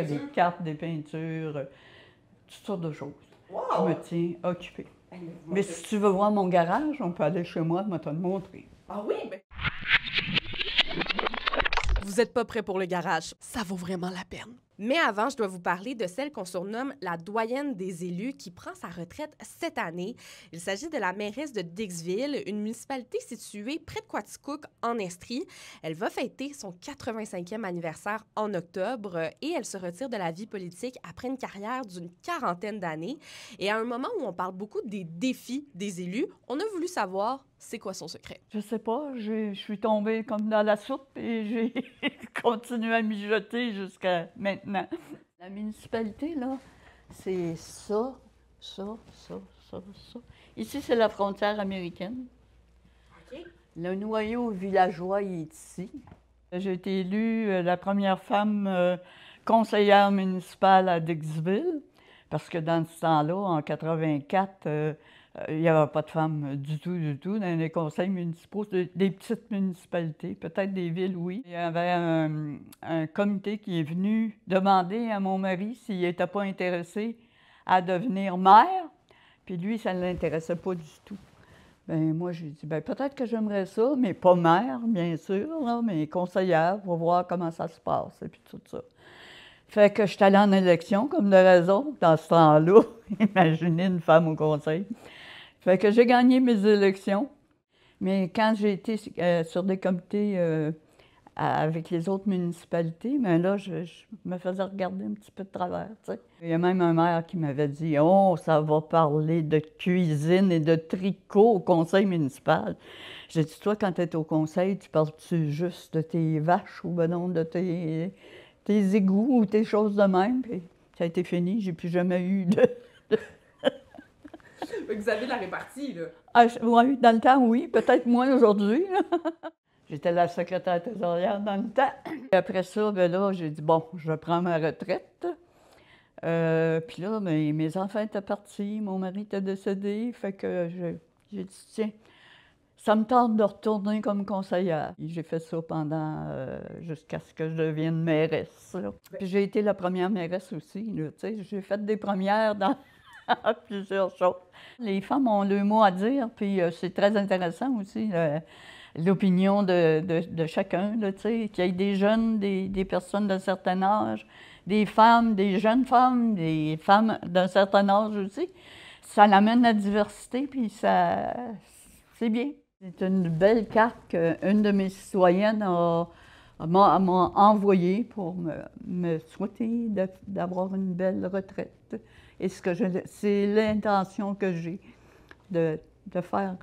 Des cartes, des peintures, toutes sortes de choses. Wow! Je me tiens occupée. Mais si tu veux voir mon garage, on peut aller chez moi, je vais te le montrer. Ah oui? Ben... Vous n'êtes pas prêt pour le garage. Ça vaut vraiment la peine. Mais avant, je dois vous parler de celle qu'on surnomme la doyenne des élus qui prend sa retraite cette année. Il s'agit de la mairesse de Dixville, une municipalité située près de Quaticook, en Estrie. Elle va fêter son 85e anniversaire en octobre et elle se retire de la vie politique après une carrière d'une 40aine d'années. Et à un moment où on parle beaucoup des défis des élus, on a voulu savoir c'est quoi son secret. Je sais pas, je suis tombée comme dans la soupe et j'ai continué à mijoter jusqu'à maintenant. La municipalité, là, c'est ça. Ici, c'est la frontière américaine. OK. Le noyau villageois il est ici. J'ai été élue la première femme conseillère municipale à Dixville, parce que dans ce temps-là, en 84, il n'y avait pas de femmes du tout, dans les conseils municipaux, des petites municipalités, peut-être des villes, oui. Il y avait un comité qui est venu demander à mon mari s'il n'était pas intéressé à devenir maire, puis lui, ça ne l'intéressait pas du tout. Bien, moi, j'ai dit, bien, peut-être que j'aimerais ça, mais pas maire, bien sûr, là, mais conseillère pour voir comment ça se passe, et puis tout ça. Fait que je suis allée en élection, comme de raison, dans ce temps-là. Imaginez une femme au conseil. Fait que j'ai gagné mes élections, mais quand j'ai été sur des comités avec les autres municipalités, bien là, je me faisais regarder un petit peu de travers, tu sais. Il y a même un maire qui m'avait dit « Oh, ça va parler de cuisine et de tricot au conseil municipal. » J'ai dit « Toi, quand tu es au conseil, tu parles-tu juste de tes vaches ou ben non, de tes égouts ou tes choses de même? » Puis ça a été fini, j'ai plus jamais eu de... Vous avez la répartie, là. Ah, oui, dans le temps, oui. Peut-être moins aujourd'hui. J'étais la secrétaire trésorière dans le temps. Et après ça, ben là, j'ai dit, bon, je prends ma retraite. Puis là, ben, mes enfants étaient partis, mon mari était décédé. Fait que j'ai dit, tiens, ça me tente de retourner comme conseillère. J'ai fait ça pendant, jusqu'à ce que je devienne mairesse. Là. Puis j'ai été la première mairesse aussi. Tu sais, j'ai fait des premières dans... plusieurs choses. Les femmes ont le mot à dire, puis c'est très intéressant aussi, l'opinion de chacun, tu sais, qu'il y ait des jeunes, des personnes d'un certain âge, des femmes, des jeunes femmes, des femmes d'un certain âge aussi. Ça amène la diversité, puis ça, c'est bien. C'est une belle carte qu'une de mes citoyennes m'a envoyée pour me souhaiter d'avoir une belle retraite. Et c'est l'intention que j'ai de faire,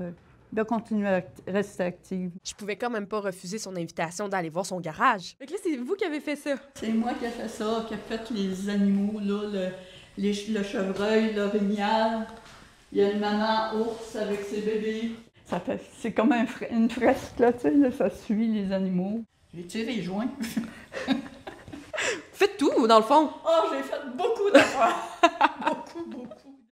de continuer à rester active. Je pouvais quand même pas refuser son invitation d'aller voir son garage. Fait que là, c'est vous qui avez fait ça. C'est moi qui ai fait ça, qui ai fait les animaux, là, le chevreuil, l'orignal. Il y a une maman ours avec ses bébés. C'est comme une fresque, là, tu sais, là, ça suit les animaux. J'ai tiré les joints. Faites tout, dans le fond. Oh, j'ai fait beaucoup d'affaires. Beaucoup.